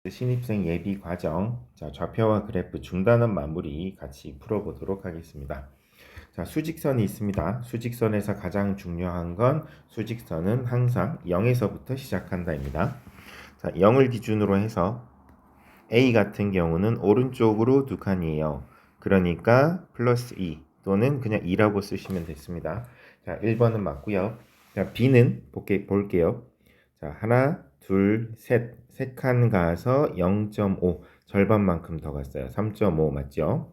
신입생 예비 과정, 자, 좌표와 그래프 중단원 마무리 같이 풀어보도록 하겠습니다. 자, 수직선이 있습니다. 수직선에서 가장 중요한 건 수직선은 항상 0에서부터 시작한다입니다. 자, 0을 기준으로 해서 A 같은 경우는 오른쪽으로 두 칸이에요. 그러니까 플러스 2 또는 그냥 2라고 쓰시면 됐습니다. 자, 1번은 맞고요. 자, B는 볼게요. 자, 하나, 둘, 셋. 세 칸 가서 0.5. 절반만큼 더 갔어요. 3.5 맞죠?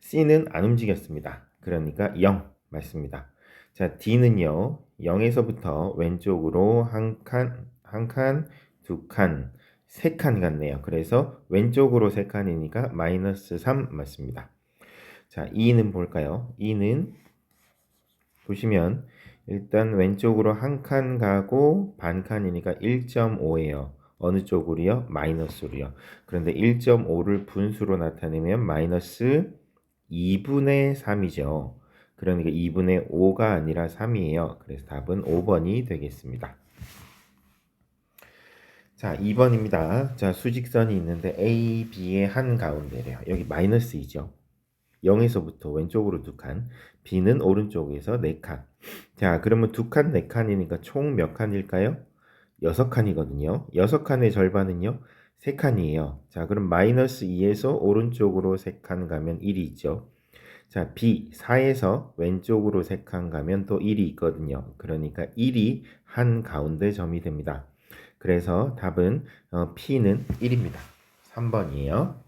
C는 안 움직였습니다. 그러니까 0 맞습니다. 자, D는요. 0에서부터 왼쪽으로 한 칸, 두 칸, 세 칸 갔네요. 그래서 왼쪽으로 세 칸이니까 마이너스 3 맞습니다. 자, E는 볼까요? E는 보시면 일단 왼쪽으로 한 칸 가고 반 칸이니까 1.5예요. 어느 쪽으로요? 마이너스로요. 그런데 1.5를 분수로 나타내면 마이너스 2분의 3이죠. 그러니까 2분의 5가 아니라 3이에요. 그래서 답은 5번이 되겠습니다. 자, 2번입니다. 자, 수직선이 있는데 A, B의 한가운데래요. 여기 마이너스 2죠. 0에서부터 왼쪽으로 두 칸, B는 오른쪽에서 네 칸. 자, 그러면 두 칸, 네 칸이니까 총 몇 칸일까요? 6칸이거든요. 6칸의 절반은요? 3칸이에요. 자, 그럼 마이너스 2에서 오른쪽으로 3칸 가면 1이 있죠. 자, B 4에서 왼쪽으로 3칸 가면 또 1이 있거든요. 그러니까 1이 한 가운데 점이 됩니다. 그래서 답은 P는 1입니다. 3번이에요.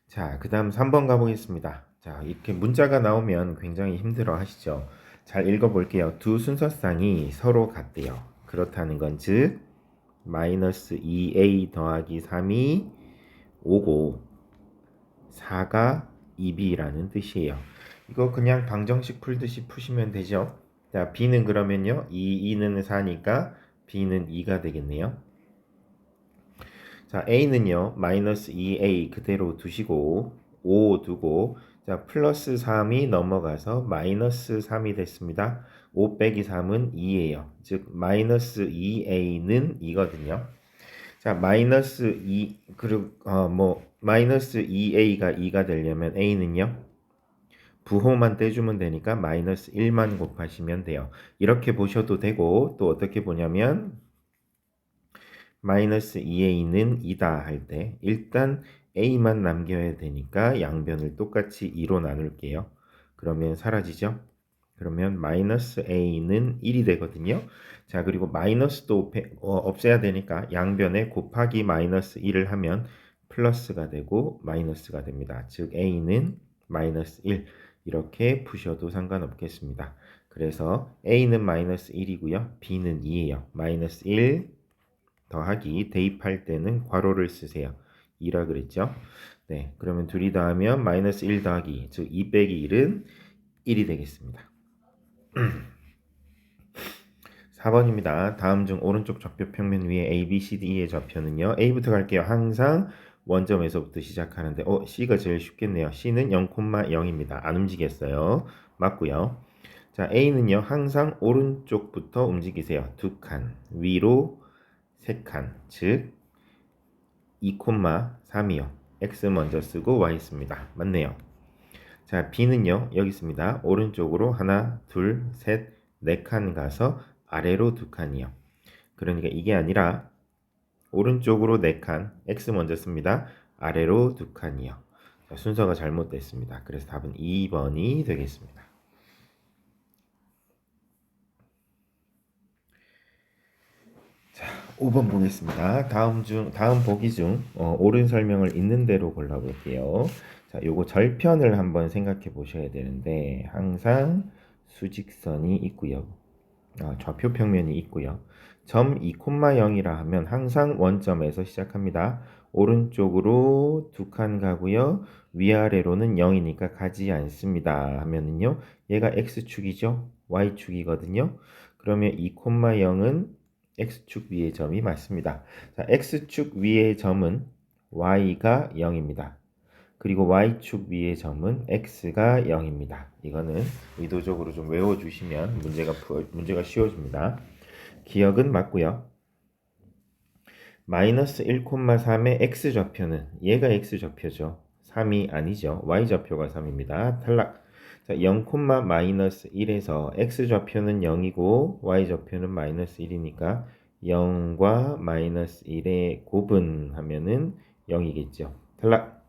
자, 그 다음 3번 가보겠습니다. 자, 이렇게 문자가 나오면 굉장히 힘들어 하시죠. 잘 읽어볼게요. 두 순서쌍이 서로 같대요. 그렇다는 건 즉, 마이너스 2a 더하기 3이 5고 4가 2b라는 뜻이에요. 이거 그냥 방정식 풀듯이 푸시면 되죠. 자, b는 그러면요. 2는 4니까 b는 2가 되겠네요. 자, a는요. 마이너스 2a 그대로 두시고 5 두고 자, 플러스 3이 넘어가서 마이너스 3이 됐습니다. 5 빼기 3은 2예요. 즉 마이너스 2a는 2거든요. 자, 마이너스 2 그리고 마이너스 2a가 2가 되려면 a는요. 부호만 떼주면 되니까 마이너스 1만 곱하시면 돼요. 이렇게 보셔도 되고 또 어떻게 보냐면 마이너스 2a는 2다 할 때 일단 a만 남겨야 되니까 양변을 똑같이 2로 나눌게요. 그러면 사라지죠? 그러면 마이너스 a는 1이 되거든요. 자, 그리고 마이너스도 없애야 되니까 양변에 곱하기 마이너스 1을 하면 플러스가 되고 마이너스가 됩니다. 즉 a는 마이너스 1 이렇게 푸셔도 상관없겠습니다. 그래서 a는 마이너스 1이고요. b는 2예요. 마이너스 1 더하기 대입할 때는 괄호를 쓰세요. 2라 그랬죠? 네, 그러면 둘이 더하면 마이너스 1 더하기 즉 2 빼기 1은 1이 되겠습니다. 4번입니다. 다음 중 오른쪽 좌표 평면 위에 A, B, C, D의 좌표는요. A부터 갈게요. 항상 원점에서부터 시작하는데 C가 제일 쉽겠네요. C는 0,0입니다. 안 움직였어요. 맞고요. 자, A는요. 항상 오른쪽부터 움직이세요. 두 칸. 위로 세 칸. 즉 2,3이요. X 먼저 쓰고 Y 씁니다. 맞네요. 자, B는요. 여기 있습니다. 오른쪽으로 하나, 둘, 셋, 네 칸 가서 아래로 두 칸이요. 그러니까 이게 아니라 오른쪽으로 4칸, X 먼저 씁니다. 아래로 2칸이요. 자, 순서가 잘못됐습니다. 그래서 답은 2번이 되겠습니다. 자, 5번 보겠습니다. 다음 보기 중 옳은 설명을 있는 대로 골라볼게요. 자, 요거 절편을 한번 생각해 보셔야 되는데 항상 수직선이 있고요. 좌표 평면이 있고요. 점 2,0이라 하면 항상 원점에서 시작합니다. 오른쪽으로 두 칸 가고요. 위아래로는 0이니까 가지 않습니다. 하면은요. 얘가 x축이죠. y축이거든요. 그러면 2,0은 x축 위의 점이 맞습니다. 자, x축 위의 점은 y가 0입니다. 그리고 y축 위의 점은 x가 0입니다. 이거는 의도적으로 좀 외워주시면 문제가 쉬워집니다. 기억은 맞고요. 마이너스 1,3의 x좌표는 얘가 x좌표죠. 3이 아니죠. y좌표가 3입니다. 탈락. 자, 0, 마이너스 1에서 x좌표는 0이고 y좌표는 마이너스 1이니까 0과 마이너스 1의 곱은 하면은 0이겠죠. 탈락.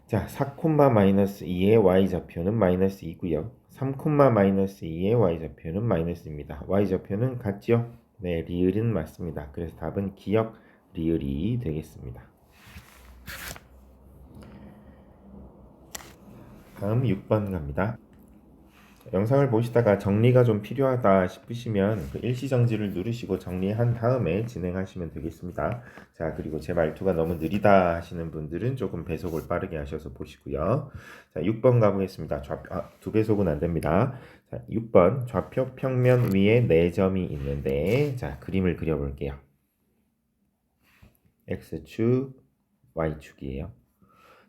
자, 4, 마이너스 2의 y좌표는 마이너스 2고요. 3, 마이너스 2의 y좌표는 마이너스입니다. y좌표는 같죠? 네, 리을은 맞습니다. 그래서 답은 기역 리을이 되겠습니다. 다음 6번 갑니다. 영상을 보시다가 정리가 좀 필요하다 싶으시면 그 일시정지를 누르시고 정리한 다음에 진행하시면 되겠습니다. 자, 그리고 제 말투가 너무 느리다 하시는 분들은 조금 배속을 빠르게 하셔서 보시고요. 자, 6번 가보겠습니다. 두 배속은 안 됩니다. 자, 6번 좌표 평면 위에 4점이 있는데 자, 그림을 그려볼게요. X축, Y축이에요.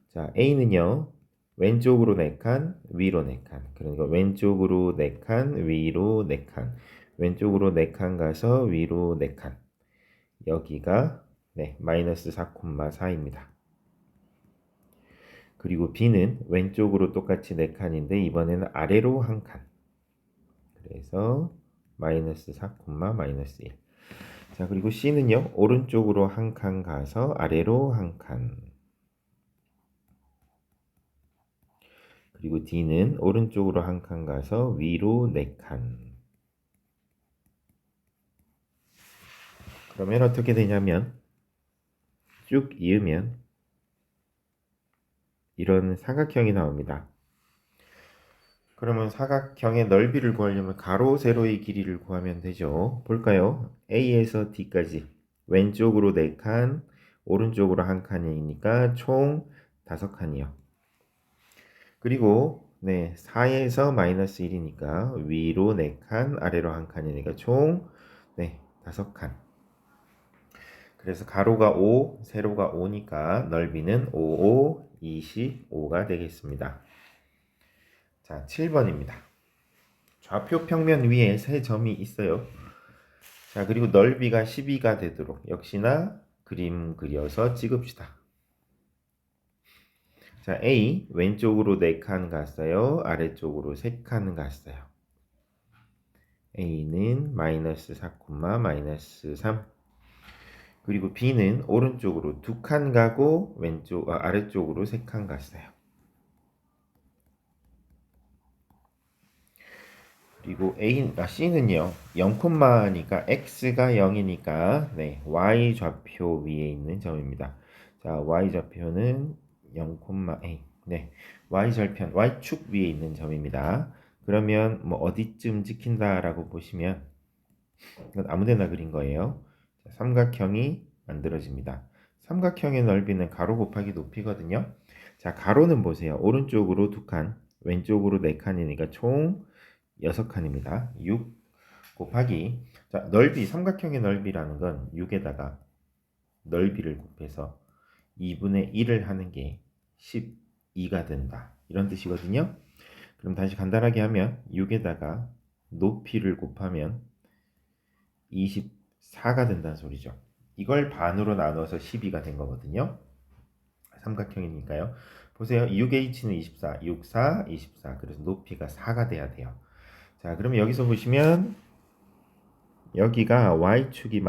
자, A는요. 왼쪽으로 4칸, 위로 4칸. 그러니까 왼쪽으로 4칸, 위로 4칸. 왼쪽으로 4칸 가서 위로 4칸. 여기가 마이너스 4,4입니다. 그리고 B는 왼쪽으로 똑같이 4칸인데 이번에는 아래로 1칸. 그래서 마이너스 4, 마이너스 1. 자, 그리고 C는요. 오른쪽으로 1칸 가서 아래로 1칸. 그리고 D는 오른쪽으로 1칸 가서 위로 4칸. 그러면 어떻게 되냐면 쭉 이으면 이런 사각형이 나옵니다. 그러면 사각형의 넓이를 구하려면 가로, 세로의 길이를 구하면 되죠. 볼까요? A에서 D까지 왼쪽으로 4칸, 오른쪽으로 1칸이니까 총 5칸이요. 그리고 4에서 마이너스 1이니까 위로 4칸, 아래로 1칸이니까 총 5칸. 그래서 가로가 5, 세로가 5니까 넓이는 5, 5, 25가 되겠습니다. 자, 7번입니다. 좌표 평면 위에 3점이 있어요. 자, 그리고 넓이가 12가 되도록 역시나 그림 그려서 찍읍시다. 자, A 왼쪽으로 4칸 갔어요. 아래쪽으로 3칸 갔어요. A는 마이너스 4, 마이너스 3. 그리고 B는 오른쪽으로 2칸 가고 아래쪽으로 3칸 갔어요. 그리고 C는요 0,니까 X가 0이니까 Y 좌표 위에 있는 점입니다. 자, Y 좌표는 0,A. Y 절편 Y축 위에 있는 점입니다. 그러면 뭐 어디쯤 찍힌다라고 보시면 이건 아무데나 그린 거예요. 자, 삼각형이 만들어집니다. 삼각형의 넓이는 가로 곱하기 높이거든요. 자, 가로는 보세요. 오른쪽으로 2칸, 왼쪽으로 4칸이니까 총 6칸입니다. 6 곱하기 자, 넓이, 삼각형의 넓이라는 건 6에다가 넓이를 곱해서 2분의 1을 하는 게 12가 된다. 이런 뜻이거든요. 그럼 다시 간단하게 하면 6에다가 높이를 곱하면 24가 된다는 소리죠. 이걸 반으로 나눠서 12가 된 거거든요. 삼각형이니까요. 보세요. 6h는 24, 6, 4, 24. 그래서 높이가 4가 돼야 돼요. 자, 그러면 여기서 보시면 여기가 y축이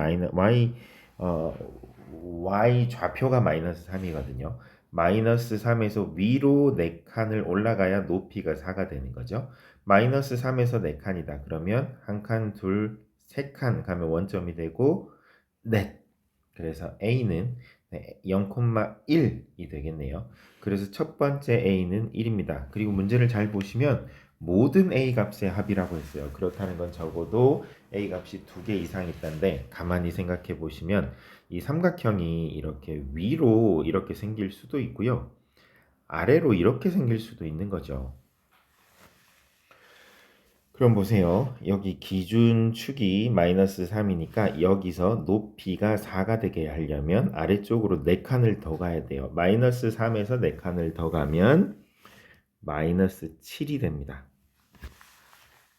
y 좌표가 마이너스 3이거든요. 마이너스 3에서 위로 4칸을 올라가야 높이가 4가 되는 거죠. 마이너스 3에서 4칸이다. 그러면 1칸, 둘, 3칸 가면 원점이 되고 넷. 그래서 A는 0,1이 되겠네요. 그래서 첫 번째 A는 1입니다. 그리고 문제를 잘 보시면 모든 A 값의 합이라고 했어요. 그렇다는 건 적어도 A 값이 2개 이상 있다는데 가만히 생각해 보시면 이 삼각형이 이렇게 위로 이렇게 생길 수도 있고요. 아래로 이렇게 생길 수도 있는 거죠. 그럼 보세요. 여기 기준축이 마이너스 3이니까 여기서 높이가 4가 되게 하려면 아래쪽으로 4칸을 더 가야 돼요. 마이너스 3에서 4칸을 더 가면 마이너스 7이 됩니다.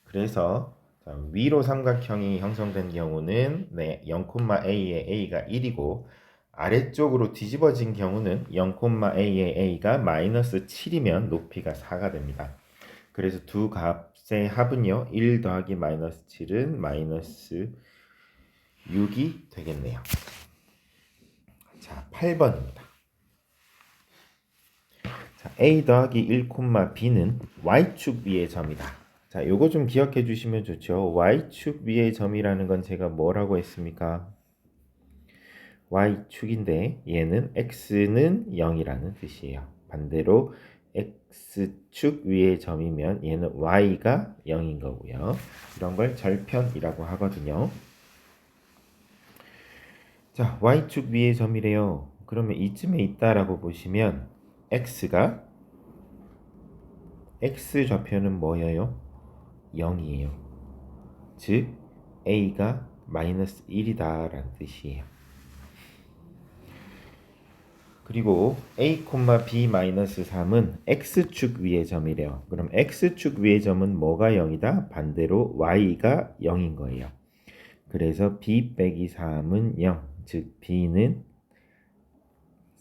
그래서 자, 위로 삼각형이 형성된 경우는 0,a의 a가 1이고 아래쪽으로 뒤집어진 경우는 0,a의 a가 마이너스 7이면 높이가 4가 됩니다. 그래서 두 값의 합은요 1 더하기 마이너스 7은 마이너스 6이 되겠네요. 자, 8번입니다. 자, a 더하기 1, b는 y축 위의 점이다. 자, 요거 좀 기억해 주시면 좋죠. y축 위의 점이라는 건 제가 뭐라고 했습니까? y축인데 얘는 x는 0이라는 뜻이에요. 반대로 x축 위의 점이면 얘는 y가 0인 거고요. 이런 걸 절편이라고 하거든요. 자, y축 위의 점이래요. 그러면 이쯤에 있다라고 보시면 x가 x좌표는 뭐예요? 0이에요. 즉 a가 마이너스 1이다 라는 뜻이에요. 그리고 a, b 마이너스 3은 x축 위의 점이래요. 그럼 x축 위의 점은 뭐가 0이다? 반대로 y가 0인 거예요. 그래서 b 빼기 3은 0, 즉 b는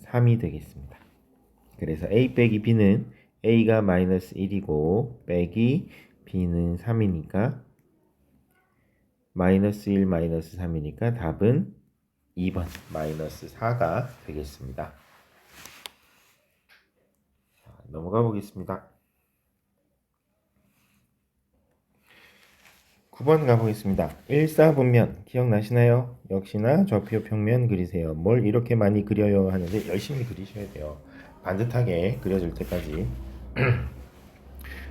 3이 되겠습니다. 그래서 a 빼기 b는 a가 마이너스 1이고 빼기 b는 3이니까 마이너스 1 마이너스 3이니까 답은 2번 마이너스 4가 되겠습니다. 자, 넘어가 보겠습니다. 9번 가보겠습니다. 1사분면 기억나시나요? 역시나 좌표 평면 그리세요. 뭘 이렇게 많이 그려요 하는데 열심히 그리셔야 돼요. 반듯하게 그려질 때까지.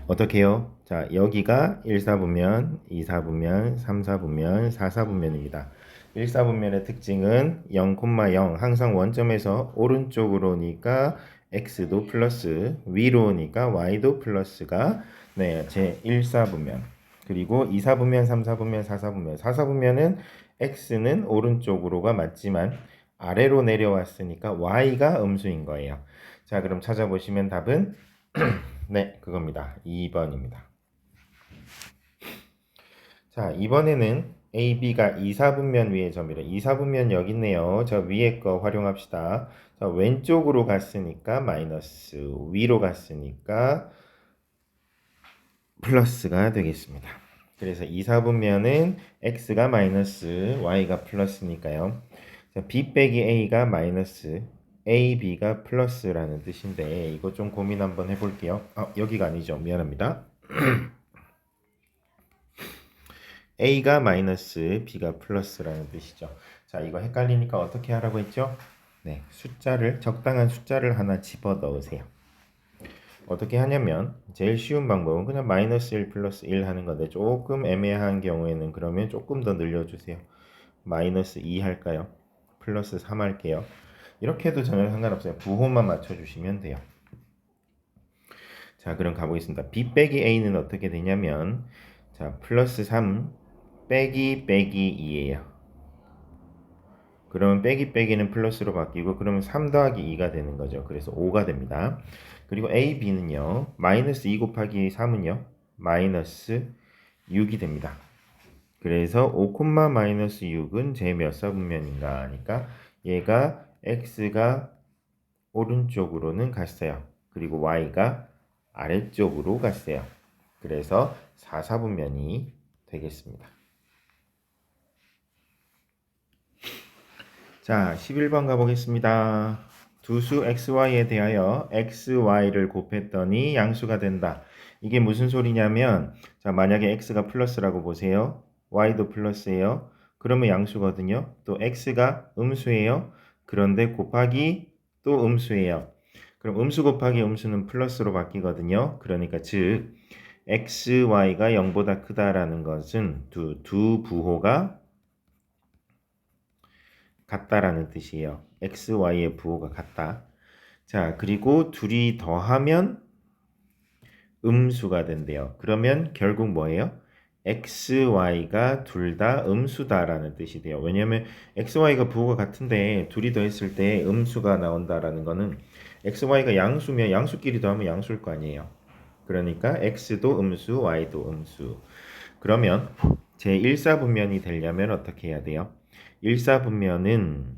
어떻게 해요? 자, 여기가 1사분면, 2사분면, 3사분면, 4사분면입니다. 1사분면의 특징은 0,0 항상 원점에서 오른쪽으로니까 x도 플러스, 위로 오니까 y도 플러스가 제 1사분면. 그리고 2사분면, 3사분면, 4사분면. 4사분면은 x는 오른쪽으로가 맞지만 아래로 내려왔으니까 y가 음수인 거예요. 자, 그럼 찾아보시면 답은 네, 그겁니다. 2번입니다. 자, 이번에는 AB가 2사분면 위의 점이래. 2사분면 여기 있네요. 저 위에 거 활용합시다. 자, 왼쪽으로 갔으니까 마이너스, 위로 갔으니까 플러스가 되겠습니다. 그래서 2사분면은 x가 마이너스, y가 플러스니까요. 자, b 빼기 a가 마이너스, a, b가 플러스라는 뜻인데 이거 좀 고민 한번 해볼게요. 여기가 아니죠. 미안합니다. a가 마이너스, b가 플러스라는 뜻이죠. 자, 이거 헷갈리니까 어떻게 하라고 했죠? 네, 적당한 숫자를 하나 집어 넣으세요. 어떻게 하냐면 제일 쉬운 방법은 그냥 마이너스 1 플러스 1 하는 건데 조금 애매한 경우에는 그러면 조금 더 늘려주세요. 마이너스 2 할까요? 플러스 3 할게요. 이렇게 해도 전혀 상관없어요. 부호만 맞춰주시면 돼요. 자, 그럼 가보겠습니다. b 빼기 a는 어떻게 되냐면 자, 플러스 3 빼기 2예요. 그러면 빼기는 플러스로 바뀌고 그러면 3 더하기 2가 되는 거죠. 그래서 5가 됩니다. 그리고 a, b는요. 마이너스 2 곱하기 3은요. 마이너스 6이 됩니다. 그래서 5, 마이너스 6은 제 몇 사분면인가 하니까 얘가 x가 오른쪽으로는 갔어요. 그리고 y가 아래쪽으로 갔어요. 그래서 4사분면이 되겠습니다. 자, 11번 가보겠습니다. 두 수 xy에 대하여 xy를 곱했더니 양수가 된다. 이게 무슨 소리냐면 자, 만약에 x가 플러스라고 보세요. y도 플러스예요. 그러면 양수거든요. 또 x가 음수예요. 그런데 곱하기 또 음수예요. 그럼 음수 곱하기 음수는 플러스로 바뀌거든요. 그러니까 즉 xy가 0보다 크다라는 것은 두 부호가 같다라는 뜻이에요. x, y의 부호가 같다. 자, 그리고 둘이 더하면 음수가 된대요. 그러면 결국 뭐예요? x, y가 둘 다 음수다라는 뜻이 돼요. 왜냐하면 x, y가 부호가 같은데 둘이 더했을 때 음수가 나온다라는 거는 x, y가 양수면 양수끼리 더하면 양수일 거 아니에요. 그러니까 x도 음수, y도 음수. 그러면 제1사분면이 되려면 어떻게 해야 돼요? 1사분면은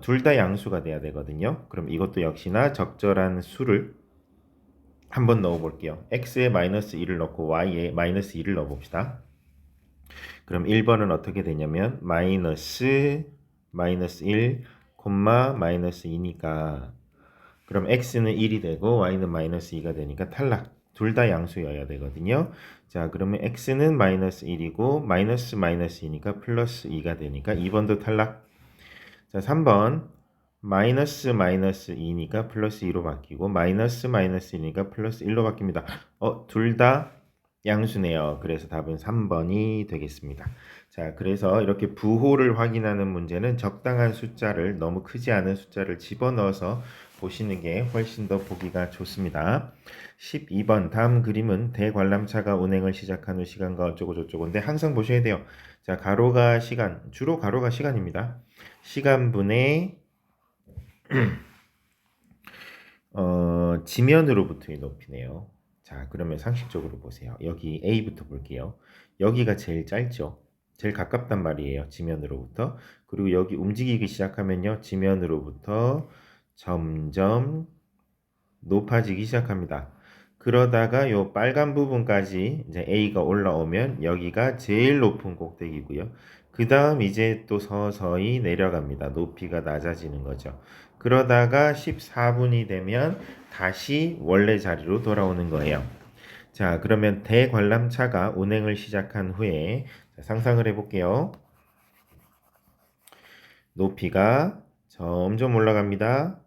둘 다 양수가 돼야 되거든요. 그럼 이것도 역시나 적절한 수를 한번 넣어 볼게요. x에 마이너스 1을 넣고 y에 마이너스 1을 넣어 봅시다. 그럼 1번은 어떻게 되냐면 마이너스 1, 마이너스 2니까 그럼 x는 1이 되고 y는 마이너스 2가 되니까 탈락. 둘 다 양수여야 되거든요. 자, 그러면 x는 마이너스 1이고 마이너스 2니까 플러스 2가 되니까 2번도 탈락. 자, 3번 마이너스 2니까 플러스 2로 바뀌고 마이너스 2니까 플러스 1로 바뀝니다. 둘 다 양수네요. 그래서 답은 3번이 되겠습니다. 자, 그래서 이렇게 부호를 확인하는 문제는 적당한 숫자를 너무 크지 않은 숫자를 집어넣어서 보시는 게 훨씬 더 보기가 좋습니다. 12번 다음 그림은 대관람차가 운행을 시작한 후 시간과 어쩌고 저쩌고인데 항상 보셔야 돼요. 자, 가로가 시간, 주로 가로가 시간입니다. 시간분의 지면으로부터의 높이네요. 자, 그러면 상식적으로 보세요. 여기 A부터 볼게요. 여기가 제일 짧죠. 제일 가깝단 말이에요. 지면으로부터. 그리고 여기 움직이기 시작하면요. 지면으로부터 점점 높아지기 시작합니다. 그러다가 요 빨간 부분까지 이제 A가 올라오면 여기가 제일 높은 꼭대기고요. 그 다음 이제 또 서서히 내려갑니다. 높이가 낮아지는 거죠. 그러다가 14분이 되면 다시 원래 자리로 돌아오는 거예요. 자, 그러면 대관람차가 운행을 시작한 후에 상상을 해볼게요. 높이가 점점 올라갑니다.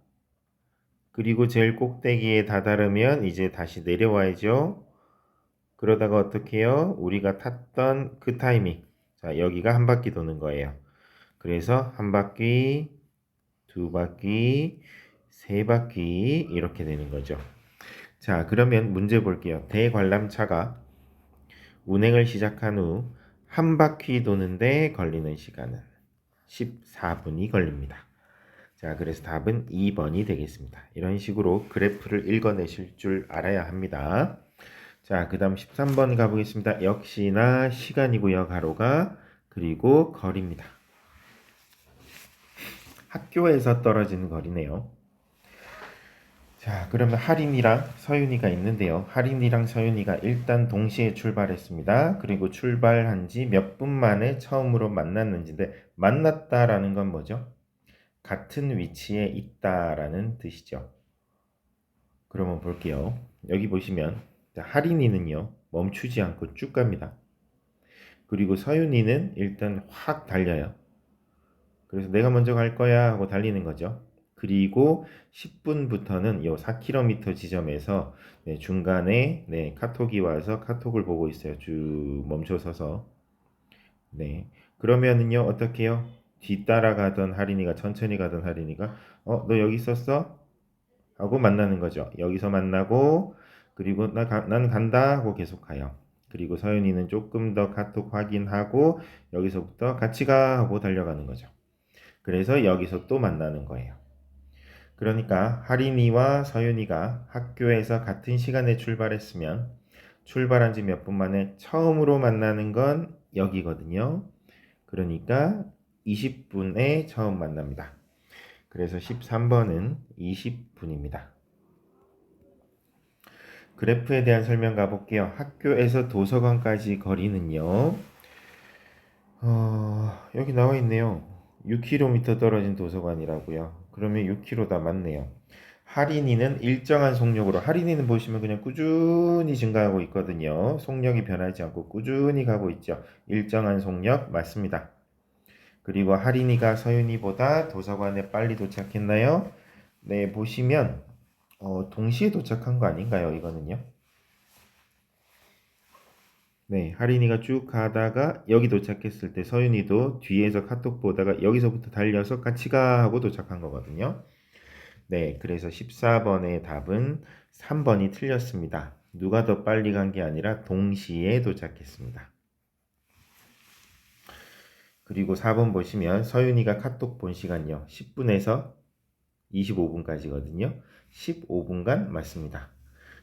그리고 제일 꼭대기에 다다르면 이제 다시 내려와야죠. 그러다가 어떻게 해요? 우리가 탔던 그 타이밍. 자, 여기가 한 바퀴 도는 거예요. 그래서 한 바퀴, 두 바퀴, 세 바퀴 이렇게 되는 거죠. 자, 그러면 문제 볼게요. 대관람차가 운행을 시작한 후 한 바퀴 도는데 걸리는 시간은 14분이 걸립니다. 자, 그래서 답은 2번이 되겠습니다. 이런 식으로 그래프를 읽어내실 줄 알아야 합니다. 자, 그 다음 13번 가보겠습니다. 역시나 시간이고요. 가로가. 그리고 거리입니다. 학교에서 떨어지는 거리네요. 자, 그러면 하린이랑 서윤이가 있는데요. 하린이랑 서윤이가 일단 동시에 출발했습니다. 그리고 출발한 지 몇 분 만에 처음으로 만났는지인데 만났다라는 건 뭐죠? 같은 위치에 있다라는 뜻이죠. 그러면 볼게요. 여기 보시면 하린이는요. 멈추지 않고 쭉 갑니다. 그리고 서윤이는 일단 확 달려요. 그래서 내가 먼저 갈 거야 하고 달리는 거죠. 그리고 10분부터는 이 4km 지점에서 중간에 카톡이 와서 카톡을 보고 있어요. 쭉 멈춰서서. 네. 그러면은요, 어떻게 해요? 뒤따라가던 하린이가 천천히 가던 하린이가 너 여기 있었어? 하고 만나는 거죠. 여기서 만나고 그리고 난 간다 하고 계속 가요. 그리고 서윤이는 조금 더 카톡 확인하고 여기서부터 같이 가 하고 달려가는 거죠. 그래서 여기서 또 만나는 거예요. 그러니까 하린이와 서윤이가 학교에서 같은 시간에 출발했으면 출발한 지 몇 분 만에 처음으로 만나는 건 여기거든요. 그러니까 20분에 처음 만납니다. 그래서 13번은 20분입니다. 그래프에 대한 설명 가볼게요. 학교에서 도서관까지 거리는요. 여기 나와 있네요. 6km 떨어진 도서관이라고요. 그러면 6km다 맞네요. 할인이는 일정한 속력으로 할인이는 보시면 그냥 꾸준히 증가하고 있거든요. 속력이 변하지 않고 꾸준히 가고 있죠. 일정한 속력 맞습니다. 그리고 할인이가 서윤이보다 도서관에 빨리 도착했나요? 네, 보시면 동시에 도착한 거 아닌가요? 이거는요. 네, 할인이가 쭉 가다가 여기 도착했을 때 서윤이도 뒤에서 카톡 보다가 여기서부터 달려서 같이 가 하고 도착한 거거든요. 네, 그래서 14번의 답은 3번이 틀렸습니다. 누가 더 빨리 간 게 아니라 동시에 도착했습니다. 그리고 4번 보시면 서윤이가 카톡 본 시간요. 10분에서 25분까지거든요. 15분간 맞습니다.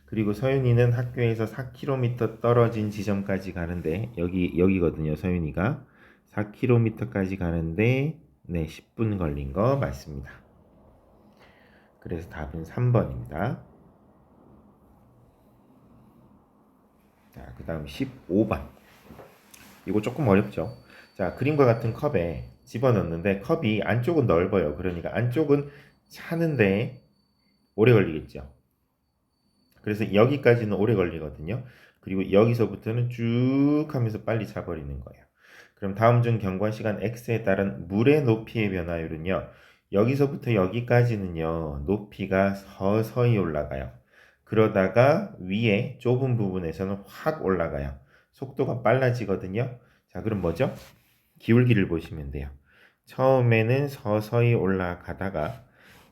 그리고 서윤이는 학교에서 4km 떨어진 지점까지 가는데 여기거든요. 서윤이가 4km까지 가는데 네, 10분 걸린 거 맞습니다. 그래서 답은 3번입니다. 자, 그 다음 15번. 이거 조금 어렵죠. 자, 그림과 같은 컵에 집어넣는데 컵이 안쪽은 넓어요. 그러니까 안쪽은 차는데 오래 걸리겠죠. 그래서 여기까지는 오래 걸리거든요. 그리고 여기서부터는 쭉 하면서 빨리 차버리는 거예요. 그럼 다음 중 경과시간 x에 따른 물의 높이의 변화율은요. 여기서부터 여기까지는요. 높이가 서서히 올라가요. 그러다가 위에 좁은 부분에서는 확 올라가요. 속도가 빨라지거든요. 자, 그럼 뭐죠? 기울기를 보시면 돼요. 처음에는 서서히 올라가다가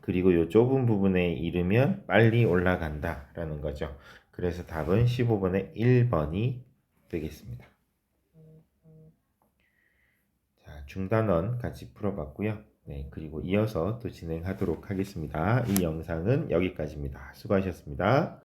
그리고 이 좁은 부분에 이르면 빨리 올라간다 라는 거죠. 그래서 답은 15번의 1번이 되겠습니다. 자, 중단원 같이 풀어봤고요. 네, 그리고 이어서 또 진행하도록 하겠습니다. 이 영상은 여기까지입니다. 수고하셨습니다.